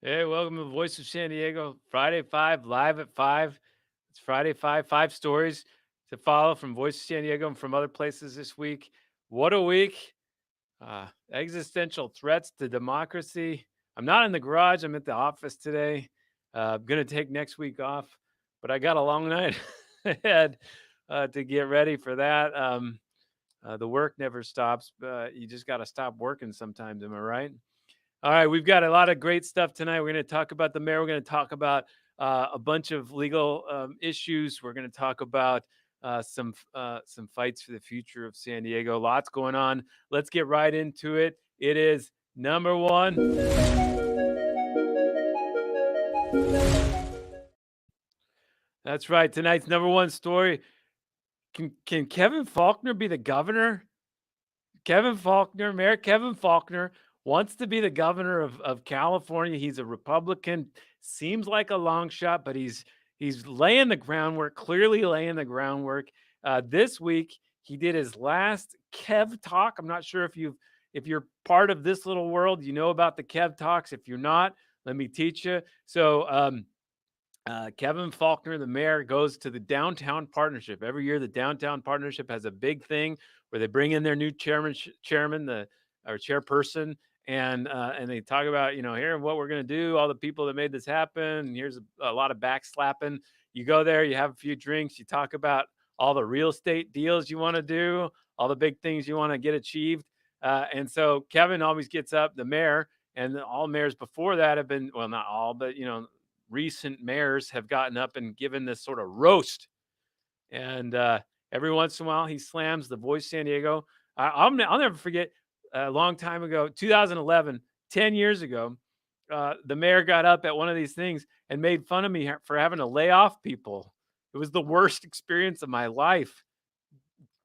Hey, welcome to the Voice of San Diego. Friday 5, live at 5. It's Friday 5, 5 stories to follow from Voice of San Diego and from other places this week. What a week. Existential threats to democracy. I'm not in the garage. I'm at the office today. I'm going to take next week off, but I got a long night ahead to get ready for that. The work never stops, but you just got to stop working sometimes. Am I right? All right, we've got a lot of great stuff tonight. We're going to talk about the mayor. We're going to talk about a bunch of legal issues. We're going to talk about some fights for the future of San Diego. Lots going on. Let's get right into it. It is number one. That's right. Tonight's number one story. Can Kevin Faulconer be the governor? Mayor Kevin Faulconer wants to be the governor of California. He's a Republican. Seems like a long shot, but he's laying the groundwork, clearly laying the groundwork. This week, he did his last Kev talk. I'm not sure if you're part of this little world, you know about the Kev talks. If you're not, let me teach you. So Kevin Faulconer, the mayor, goes to the Downtown Partnership. Every year, the Downtown Partnership has a big thing where they bring in their new chairman, or chairperson, and they talk about, here what we're going to do, all the people that made this happen. And here's a lot of backslapping. You go there, you have a few drinks, you talk about all the real estate deals you want to do, all the big things you want to get achieved. And so Kevin always gets up, the mayor, and all mayors before that have been, well, not all, but recent mayors have gotten up and given this sort of roast. And every once in a while, he slams the Voice San Diego. I'll never forget a long time ago, 2011, 10 years ago, the mayor got up at one of these things and made fun of me for having to lay off people. It was the worst experience of my life,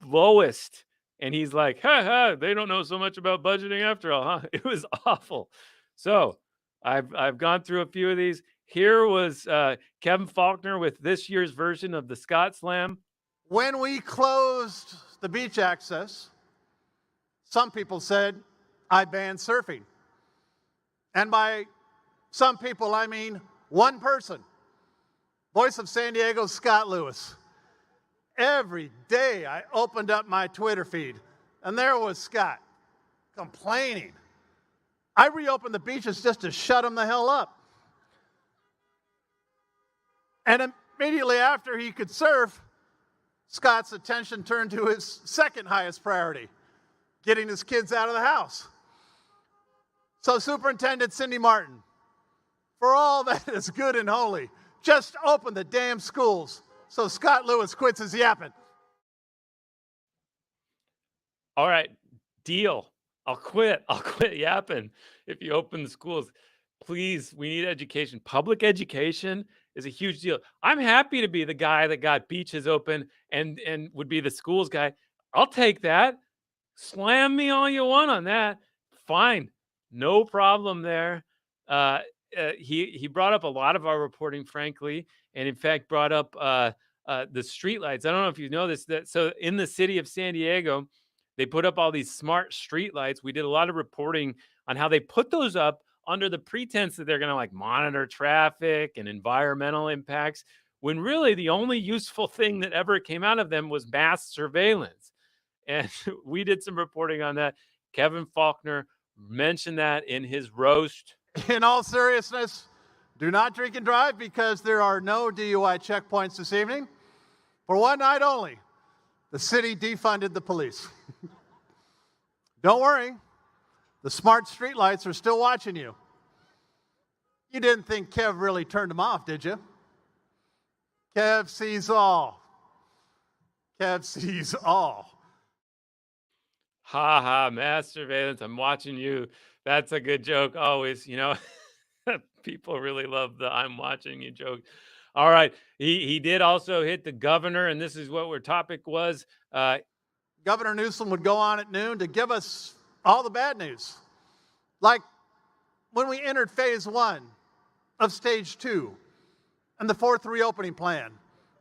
lowest. And he's like, ha ha, they don't know so much about budgeting after all, huh? It was awful. So I've gone through a few of these. Here was Kevin Faulconer with this year's version of the Scott Slam. When we closed the beach access, some people said I banned surfing. And by some people, I mean one person, Voice of San Diego, Scott Lewis. Every day I opened up my Twitter feed, and there was Scott complaining. I reopened the beaches just to shut him the hell up. And immediately after he could surf, Scott's attention turned to his second highest priority, getting his kids out of the house. So Superintendent Cindy Marten, for all that is good and holy, just open the damn schools so Scott Lewis quits his yapping. All right, deal. I'll quit yapping if you open the schools. Please, we need education. Public education is a huge deal. I'm happy to be the guy that got beaches open and would be the schools guy. I'll take that. Slam me all you want on that. Fine. No problem there. He brought up a lot of our reporting, frankly, and in fact brought up the streetlights. I don't know if you know this. So in the city of San Diego, they put up all these smart streetlights. We did a lot of reporting on how they put those up under the pretense that they're going to monitor traffic and environmental impacts, when really the only useful thing that ever came out of them was mass surveillance. And we did some reporting on that. Kevin Faulconer mentioned that in his roast. In all seriousness, do not drink and drive because there are no DUI checkpoints this evening. For one night only, the city defunded the police. Don't worry, the smart streetlights are still watching you. You didn't think Kev really turned them off, did you? Kev sees all. Kev sees all. Ha ha, mass surveillance. I'm watching you. That's a good joke always, People really love the I'm watching you joke. All right. He did also hit the governor, and this is what our topic was. Governor Newsom would go on at noon to give us all the bad news. Like when we entered phase 1 of stage 2 and the 4th reopening plan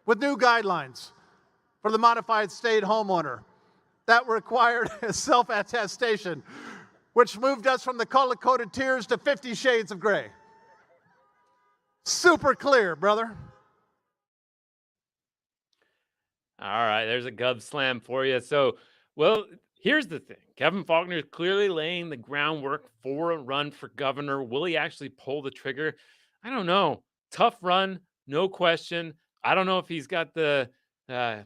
with new guidelines for the modified state homeowner that required a self-attestation, which moved us from the color-coded tiers to 50 shades of gray. Super clear, brother. All right, there's a gov slam for you. So, well, here's the thing. Kevin Faulconer is clearly laying the groundwork for a run for governor. Will he actually pull the trigger? I don't know. Tough run, no question. I don't know if he's got the uh,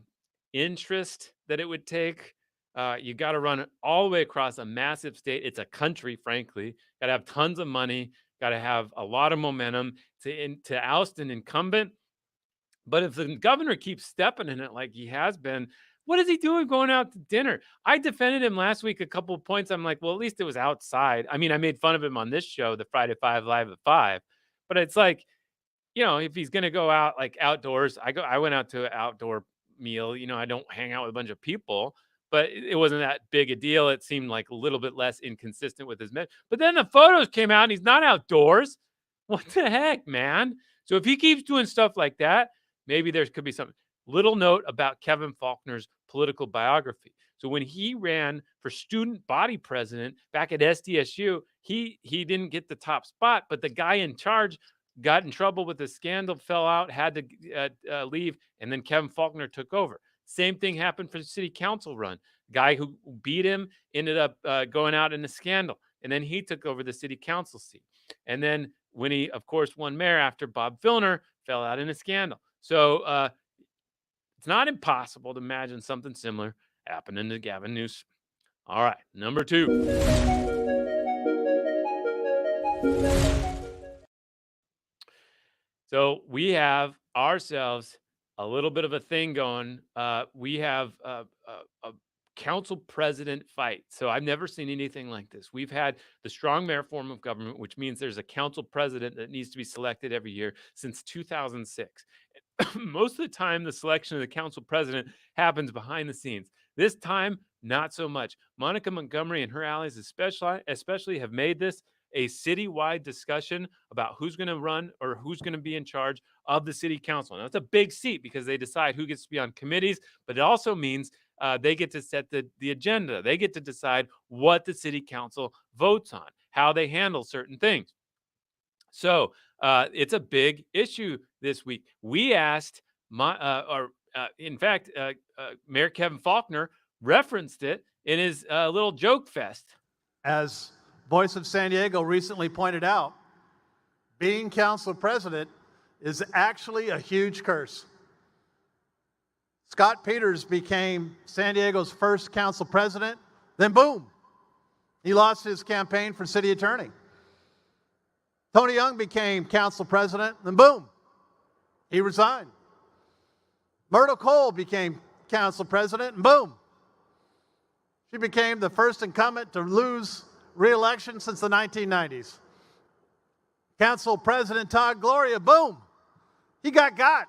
interest that it would take. You got to run it all the way across a massive state. It's a country, frankly. Got to have tons of money. Got to have a lot of momentum to oust an incumbent. But if the governor keeps stepping in it like he has been, what is he doing going out to dinner? I defended him last week a couple of points. I'm like, well, at least it was outside. I mean, I made fun of him on this show, the Friday Five Live at 5. But it's like, if he's gonna go out like outdoors, I went out to an outdoor meal. I don't hang out with a bunch of people, but it wasn't that big a deal. It seemed like a little bit less inconsistent with his men. But then the photos came out and he's not outdoors. What the heck, man? So if he keeps doing stuff like that, maybe there could be something. Little note about Kevin Faulconer's political biography. So when he ran for student body president back at SDSU, he didn't get the top spot, but the guy in charge got in trouble with the scandal, fell out, had to leave, and then Kevin Faulconer took over. Same thing happened for the city council run. Guy who beat him ended up going out in a scandal, and then he took over the city council seat. And then when he, of course, won mayor after Bob Filner fell out in a scandal. So it's not impossible to imagine something similar happening to Gavin Newsom. All right, number 2. So we have ourselves a little bit of a thing going. We have a council president fight. So I've never seen anything like this. We've had the strong mayor form of government, which means there's a council president that needs to be selected every year since 2006. Most of the time, the selection of the council president happens behind the scenes. This time, not so much. Monica Montgomery and her allies especially have made this a citywide discussion about who's going to run or who's going to be in charge of the city council. Now, it's a big seat because they decide who gets to be on committees, but it also means they get to set the agenda. They get to decide what the city council votes on, how they handle certain things. So it's a big issue this week. We asked, in fact, Mayor Kevin Faulconer referenced it in his little joke fest. As Voice of San Diego recently pointed out, being council president is actually a huge curse. Scott Peters became San Diego's first council president, then boom, he lost his campaign for city attorney. Tony Young became council president, then boom, he resigned. Myrtle Cole became council president, and boom, she became the first incumbent to lose re-election since the 1990s. Council President Todd Gloria, boom, he got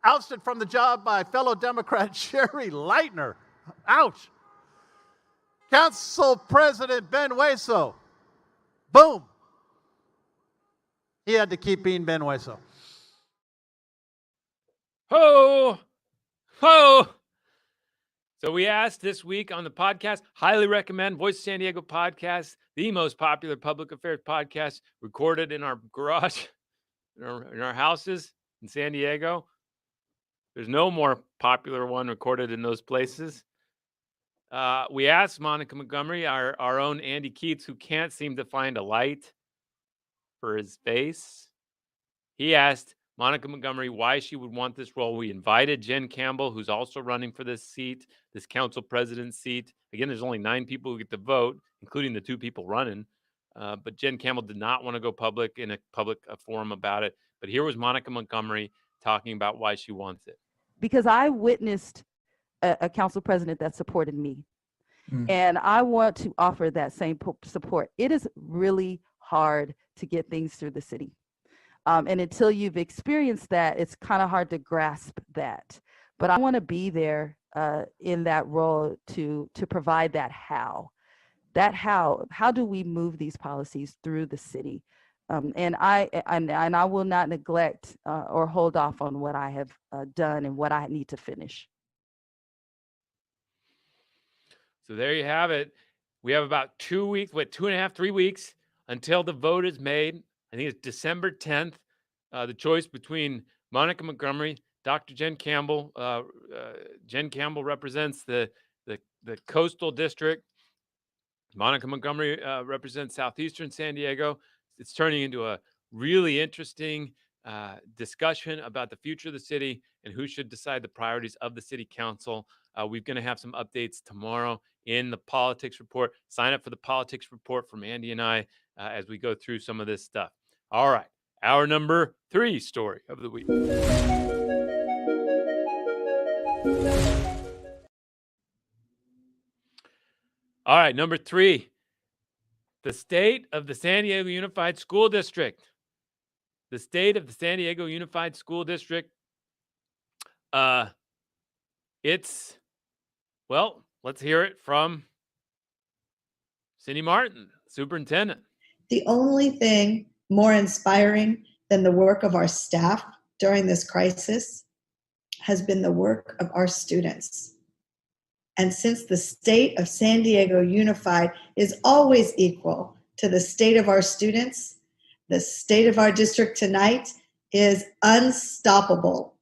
ousted from the job by fellow Democrat Sherry Leitner. Ouch. Council President Ben Weso, boom, he had to keep being Ben Weso. Ho! Ho! So we asked this week on the podcast, highly recommend Voice of San Diego podcast, the most popular public affairs podcast recorded in our garage, in our houses in San Diego. There's no more popular one recorded in those places. We asked Monica Montgomery, our own Andy Keats, who can't seem to find a light for his face. He asked Monica Montgomery why she would want this role. We invited Jen Campbell, who's also running for this seat, this council president seat. Again, there's only 9 people who get to vote, including the 2 people running. But Jen Campbell did not want to go public in a public forum about it. But here was Monica Montgomery talking about why she wants it. Because I witnessed a council president that supported me. And I want to offer that same support. It is really hard to get things through the city. And until you've experienced that, it's kind of hard to grasp that. But I want to be there in that role to provide that how. How do we move these policies through the city? And I will not neglect or hold off on what I have done and what I need to finish. So there you have it. We have about 2 weeks, 2.5, 3 weeks until the vote is made. I think it's December 10th. the choice between Monica Montgomery, Dr. Jen Campbell. Jen Campbell represents the coastal district. Monica Montgomery represents southeastern San Diego. It's turning into a really interesting discussion about the future of the city and who should decide the priorities of the city council. We're going to have some updates tomorrow in the politics report. Sign up for the politics report from Andy and I as we go through some of this stuff. All right, our number 3 story of the week. All right, number 3, the state of the San Diego Unified School District. The state of the San Diego Unified School District. Well, let's hear it from Cindy Marten, superintendent. The only thing more inspiring than the work of our staff during this crisis has been the work of our students. And since the state of San Diego Unified is always equal to the state of our students, the state of our district tonight is unstoppable.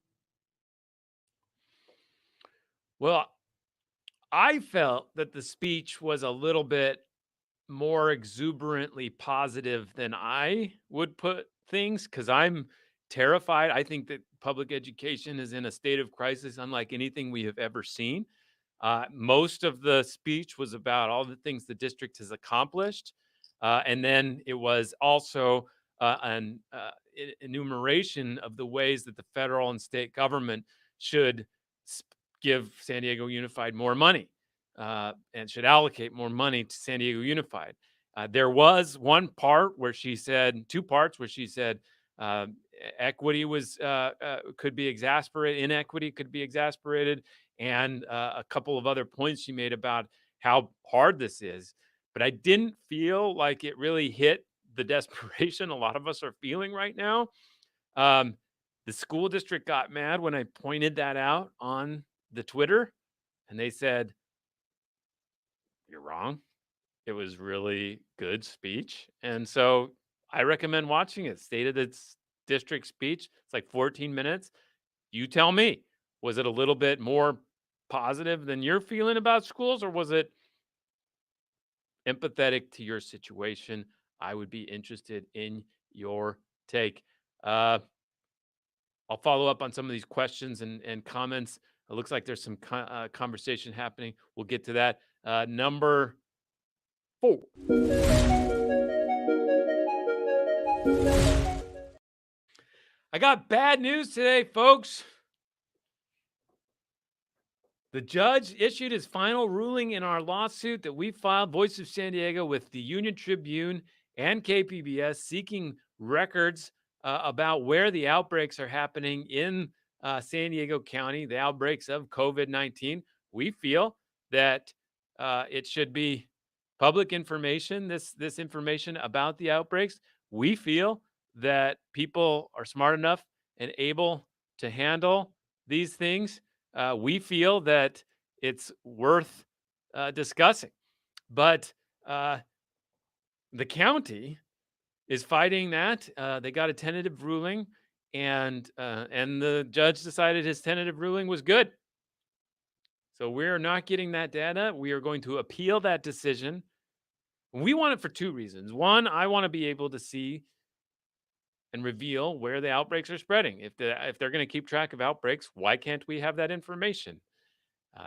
Well, I felt that the speech was a little bit more exuberantly positive than I would put things, because I'm terrified. I think that public education is in a state of crisis unlike anything we have ever seen. Most of the speech was about all the things the district has accomplished. And then it was also an enumeration of the ways that the federal and state government should give San Diego Unified more money and should allocate more money to San Diego Unified. There was one part where she said, 2 parts where she said equity was could be exasperated, inequity could be exasperated, and a couple of other points she made about how hard this is. But I didn't feel like it really hit the desperation a lot of us are feeling right now. The school district got mad when I pointed that out on the Twitter, and they said, "You're wrong. It was really good speech." And so I recommend watching it. State of the District speech. It's like 14 minutes. You tell me, was it a little bit more positive than you're feeling about schools, or was it empathetic to your situation? I would be interested in your take. I'll follow up on some of these questions and comments. It looks like there's some conversation happening. We'll get to that. Number 4. I got bad news today, folks. The judge issued his final ruling in our lawsuit that we filed, Voice of San Diego, with the Union Tribune and KPBS, seeking records about where the outbreaks are happening in San Diego County, the outbreaks of COVID-19. We feel that it should be public information, this information about the outbreaks. We feel that people are smart enough and able to handle these things. We feel that it's worth discussing. But the county is fighting that. They got a tentative ruling, and the judge decided his tentative ruling was good. So we're not getting that data. We are going to appeal that decision. We want it for 2 reasons. One, I want to be able to see and reveal where the outbreaks are spreading. If they're going to keep track of outbreaks, why can't we have that information?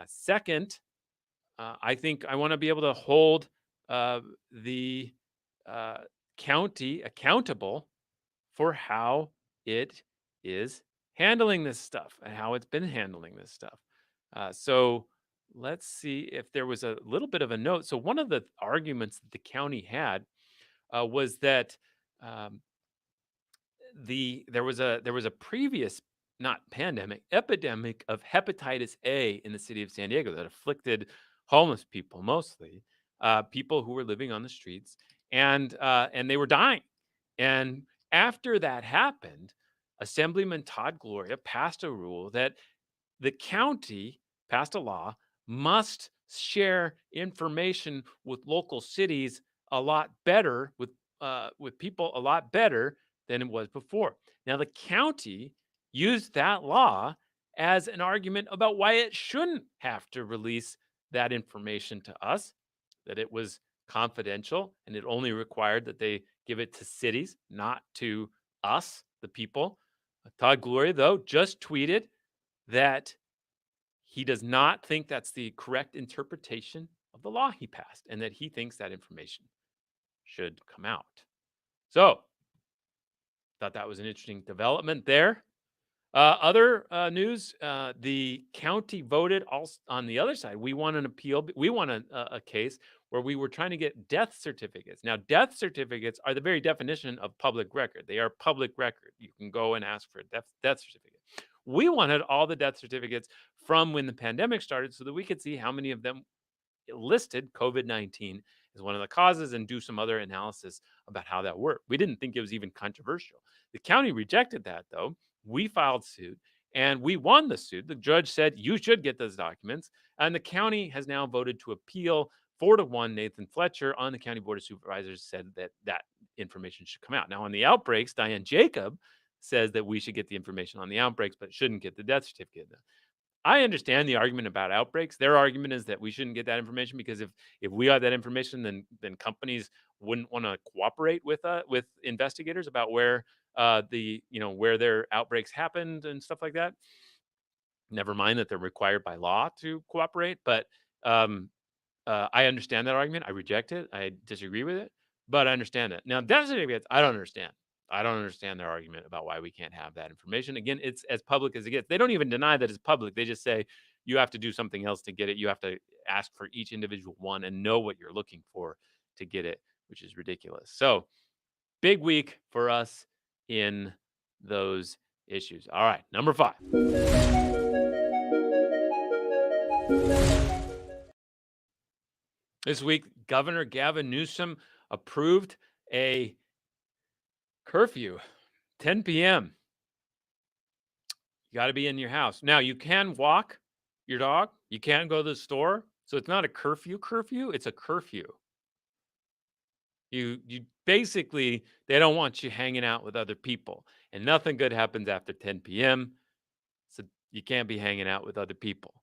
Second, I think I want to be able to hold the county accountable for how it is handling this stuff and how it's been handling this stuff. So let's see if there was a little bit of a note. So one of the arguments that the county had was that there was a previous, not pandemic, epidemic of hepatitis A in the city of San Diego that afflicted homeless people, mostly people who were living on the streets, and they were dying. And after that happened, Assemblyman Todd Gloria passed a rule that the county passed a law must share information with local cities a lot better, with people a lot better than it was before. Now, the county used that law as an argument about why it shouldn't have to release that information to us, that it was confidential and it only required that they give it to cities, not to us, the people. Todd Gloria, though, just tweeted that he does not think that's the correct interpretation of the law he passed and that he thinks that information should come out. So, thought that was an interesting development there. Other news, the county voted also on the other side. We won an appeal. We won a case where we were trying to get death certificates. Now, death certificates are the very definition of public record. They are public record. You can go and ask for a death certificate. We wanted all the death certificates from when the pandemic started so that we could see how many of them listed COVID-19 as one of the causes and do some other analysis about how that worked. We didn't think it was even controversial. The county rejected that, though. We filed suit and we won the suit. The judge said you should get those documents. And the county has now voted to appeal 4-1. Nathan Fletcher on the County Board of Supervisors said that that information should come out. Now, on the outbreaks, Diane Jacob says that we should get the information on the outbreaks, but shouldn't get the death certificate. I understand the argument about outbreaks. Their argument is that we shouldn't get that information because if we got that information, then companies wouldn't want to cooperate with investigators about where where their outbreaks happened and stuff like that. Never mind that they're required by law to cooperate, but I understand that argument. I reject it. I disagree with it, but I understand it. Now, death certificates, I don't understand. I don't understand their argument about why we can't have that information. Again, it's as public as it gets. They don't even deny that it's public. They just say you have to do something else to get it. You have to ask for each individual one and know what you're looking for to get it, which is ridiculous. So, big week for us in those issues. All right, number 5. This week, Governor Gavin Newsom approved a curfew, 10 p.m. You got to be in your house. Now, you can walk your dog. You can go to the store. So it's not a curfew, it's a curfew. You basically, they don't want you hanging out with other people. And nothing good happens after 10 p.m. So you can't be hanging out with other people.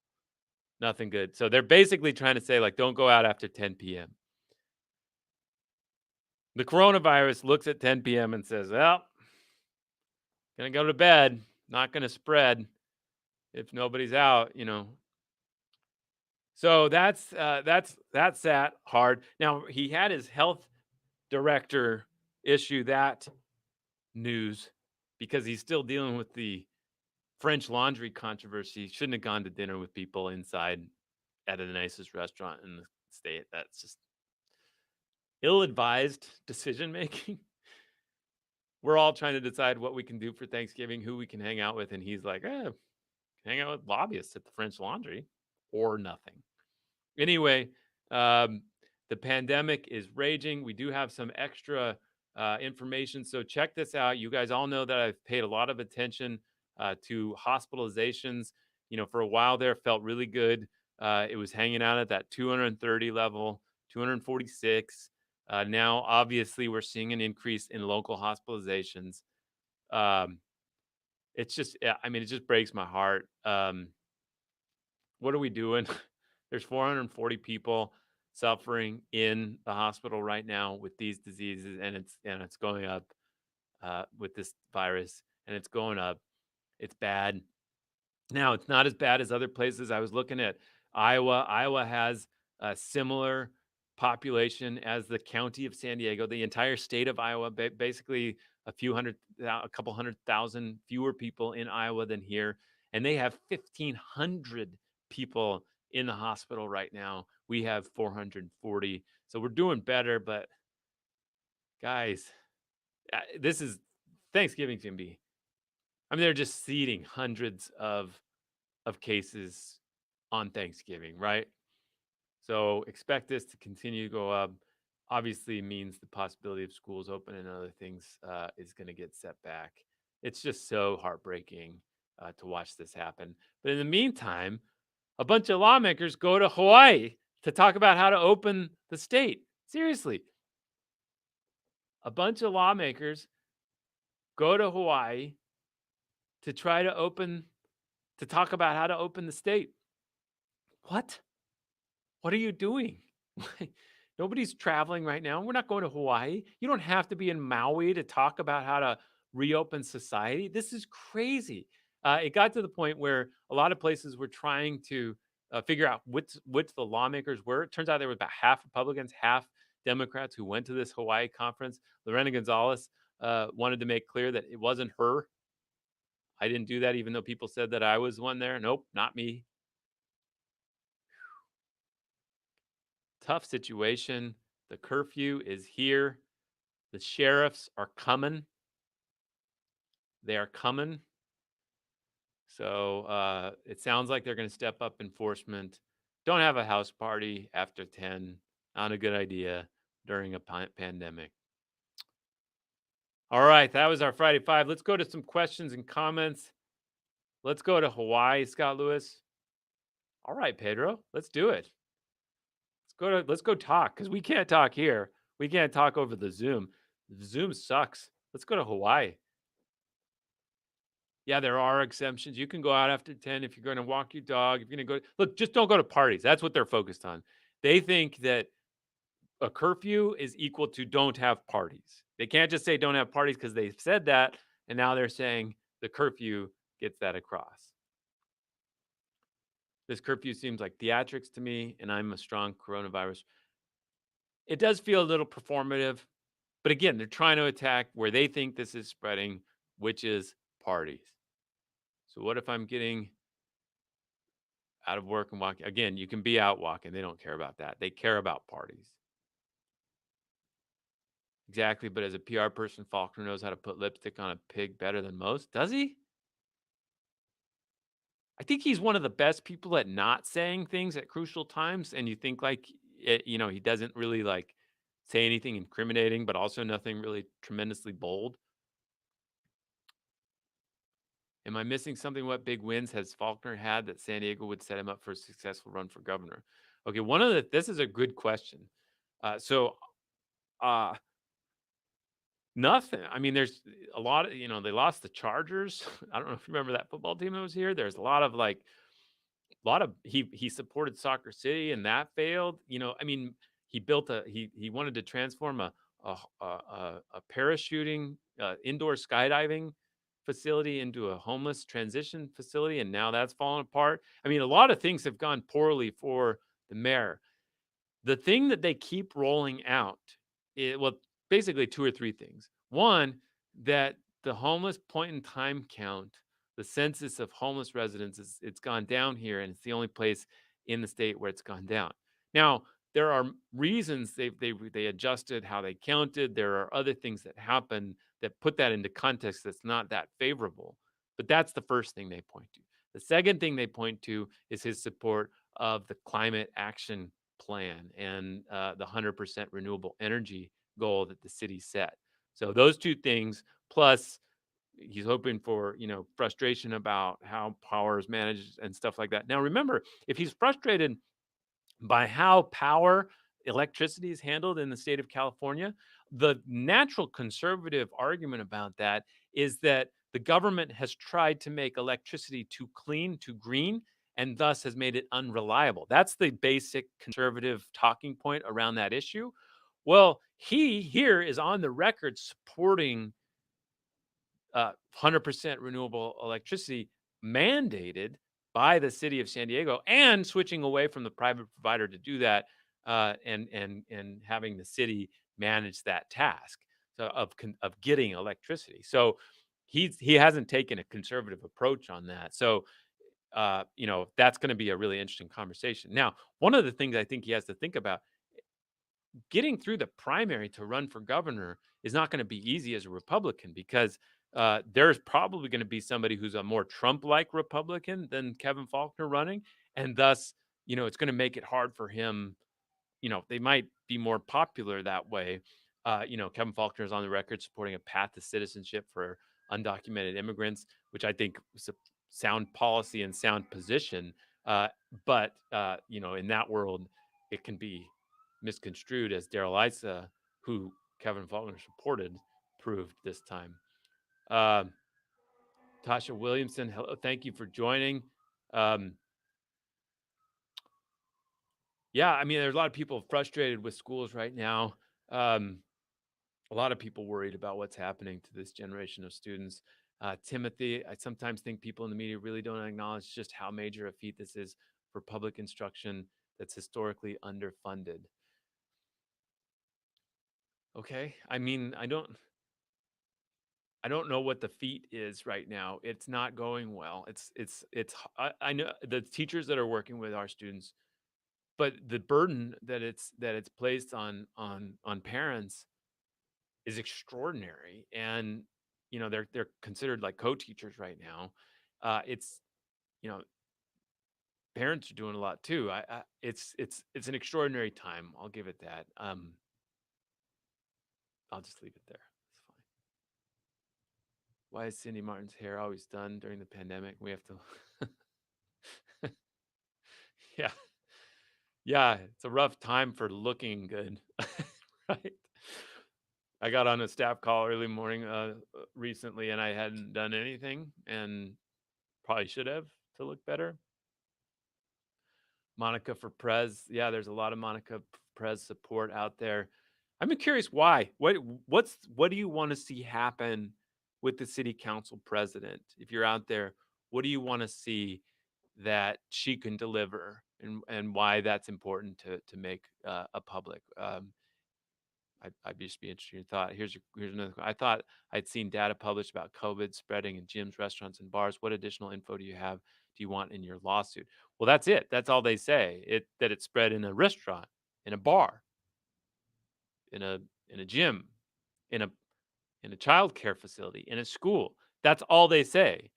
Nothing good. So they're basically trying to say, like, don't go out after 10 p.m. The coronavirus looks at 10 p.m. and says, well, gonna go to bed, not gonna spread if nobody's out, So that's that hard. Now, he had his health director issue that news because he's still dealing with the French Laundry controversy. Shouldn't have gone to dinner with people inside at the nicest restaurant in the state. That's just ill-advised decision making. We're all trying to decide what we can do for Thanksgiving, who we can hang out with, and he's like, hang out with lobbyists at the French Laundry or nothing. Anyway, the pandemic is raging. We do have some extra information, so check this out. You guys all know that I've paid a lot of attention to hospitalizations. For a while there, felt really good. It was hanging out at that 230 level, 246. Now, obviously, we're seeing an increase in local hospitalizations. It's just, it just breaks my heart. What are we doing? There's 440 people suffering in the hospital right now with these diseases, and it's going up with this virus, and it's going up. It's bad. Now, it's not as bad as other places. I was looking at Iowa. Iowa has a similar population as the county of San Diego, the entire state of Iowa, basically a couple 100,000 fewer people in Iowa than here. And they have 1,500 people in the hospital right now. We have 440. So we're doing better, but guys, this is Thanksgiving's gonna be. They're just seeding hundreds of cases on Thanksgiving, right? So expect this to continue to go up. Obviously means the possibility of schools open and other things is going to get set back. It's just so heartbreaking to watch this happen. But in the meantime, a bunch of lawmakers go to Hawaii to talk about how to open the state. Seriously. A bunch of lawmakers go to Hawaii to try to talk about how to open the state. What? What are you doing? Nobody's traveling right now. We're not going to Hawaii. You don't have to be in Maui to talk about how to reopen society. This is crazy. It got to the point where a lot of places were trying to figure out which the lawmakers were. It turns out there was about half Republicans, half Democrats who went to this Hawaii conference. Lorena Gonzalez wanted to make clear that it wasn't her. I didn't do that, even though people said that I was one there. Nope, not me. Tough situation. The curfew is here. The sheriffs are coming. They are coming. So it sounds like they're going to step up enforcement. Don't have a house party after 10. Not a good idea during a pandemic. All right, that was our Friday Five. Let's go to some questions and comments. Let's go to Hawaii, Scott Lewis. All right, Pedro, let's do it. Let's go talk, because we can't talk here. We can't talk over the Zoom. The Zoom sucks. Let's go to Hawaii. Yeah, there are exemptions. You can go out after 10 if you're going to walk your dog. If you're going to go, look, just don't go to parties. That's what they're focused on. They think that a curfew is equal to don't have parties. They can't just say don't have parties because they've said that. And now they're saying the curfew gets that across. This curfew seems like theatrics to me, and I'm a strong coronavirus. It does feel a little performative, but again, they're trying to attack where they think this is spreading, which is parties. So what if I'm getting out of work and walking? Again, you can be out walking. They don't care about that. They care about parties. Exactly, but as a PR person, Faulconer knows how to put lipstick on a pig better than most. Does he? I think he's one of the best people at not saying things at crucial times. And you think like, he doesn't really like say anything incriminating, but also nothing really tremendously bold. Am I missing something? What big wins has Faulconer had that San Diego would set him up for a successful run for governor? Okay, this is a good question. Nothing. I mean, there's a lot of, they lost the Chargers. I don't know if you remember that football team that was here. There's a lot of he supported Soccer City and that failed. I mean, he wanted to transform a parachuting indoor skydiving facility into a homeless transition facility, and now that's fallen apart. I mean, a lot of things have gone poorly for the mayor. The thing that they keep rolling out basically two or three things. One, that the homeless point in time count, the census of homeless residents, it's gone down here, and it's the only place in the state where it's gone down. Now, there are reasons they adjusted how they counted. There are other things that happen that put that into context that's not that favorable. But that's the first thing they point to. The second thing they point to is his support of the climate action plan and the 100% renewable energy goal that the city set. So those two things, plus he's hoping for, frustration about how power is managed and stuff like that. Now, remember, if he's frustrated by how electricity is handled in the state of California, the natural conservative argument about that is that the government has tried to make electricity too clean, too green, and thus has made it unreliable. That's the basic conservative talking point around that issue. Well, he here is on the record supporting 100% renewable electricity mandated by the city of San Diego, and switching away from the private provider to do that, and having the city manage that task of getting electricity. So he hasn't taken a conservative approach on that. So that's going to be a really interesting conversation. Now, one of the things I think he has to think about, getting through the primary to run for governor is not going to be easy as a Republican, because there's probably going to be somebody who's a more Trump-like Republican than Kevin Faulconer running. And thus, it's going to make it hard for him. They might be more popular that way. Kevin Faulconer is on the record supporting a path to citizenship for undocumented immigrants, which I think is a sound policy and sound position. But in that world, it can be misconstrued, as Daryl Issa, who Kevin Faulconer supported, proved this time. Tasha Williamson, hello, thank you for joining. Yeah, I mean, there's a lot of people frustrated with schools right now. A lot of people worried about what's happening to this generation of students. Timothy, I sometimes think people in the media really don't acknowledge just how major a feat this is for public instruction that's historically underfunded. Okay, I mean, I don't know what the feat is right now. It's not going well. I know the teachers that are working with our students, but the burden that it's placed on parents is extraordinary. And they're considered like co-teachers right now. It's you know Parents are doing a lot too. It's an extraordinary time. I'll give it that. I'll just leave it there. It's fine. Why is Cindy Marten's hair always done during the pandemic? We have to. Yeah. Yeah, it's a rough time for looking good. Right. I got on a staff call early morning recently, and I hadn't done anything, and probably should have to look better. Monica for Prez. Yeah, there's a lot of Monica Prez support out there. I'm curious why. What do you want to see happen with the city council president? If you're out there, what do you want to see that she can deliver, and why that's important to make a public? I'd just be interested in your thought. Here's another. I thought I'd seen data published about COVID spreading in gyms, restaurants, and bars. What additional info do you want in your lawsuit? Well, that's it. That's all they say. That it spread in a restaurant, in a bar, in a gym, in a child care facility, in a school. That's all they say.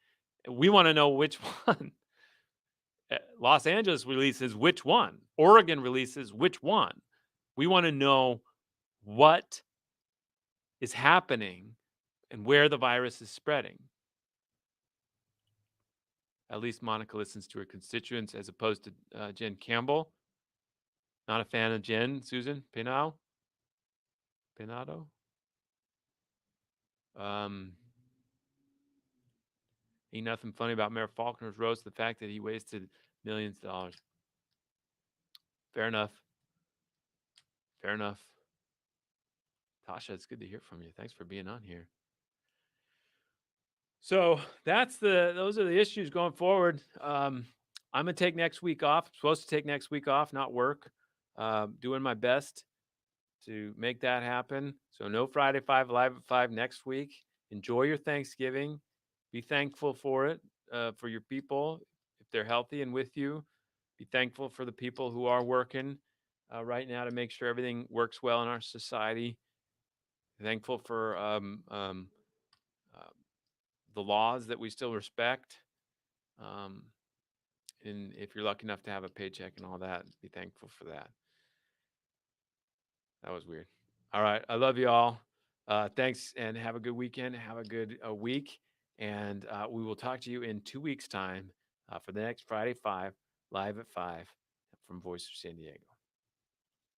We want to know which one. Los Angeles releases which one. Oregon releases which one. We want to know what is happening and where the virus is spreading. At least Monica listens to her constituents as opposed to Jen Campbell. Not a fan of Jen, Susan Pinado. Ain't nothing funny about Mayor Faulconer's roast. The fact that he wasted millions of dollars. Fair enough. Fair enough. Tasha, it's good to hear from you. Thanks for being on here. So those are the issues going forward. I'm gonna take next week off. I'm supposed to take next week off, not work. Doing my best to make that happen. So no Friday 5 Live at 5 next week. Enjoy your Thanksgiving. Be thankful for it, for your people, if they're healthy and with you. Be thankful for the people who are working right now to make sure everything works well in our society. Thankful for the laws that we still respect. And if you're lucky enough to have a paycheck and all that, be thankful for that. That was weird. All right. I love you all. Thanks, and have a good weekend. Have a good week. And we will talk to you in 2 weeks' time for the next Friday 5, Live at 5 from Voice of San Diego.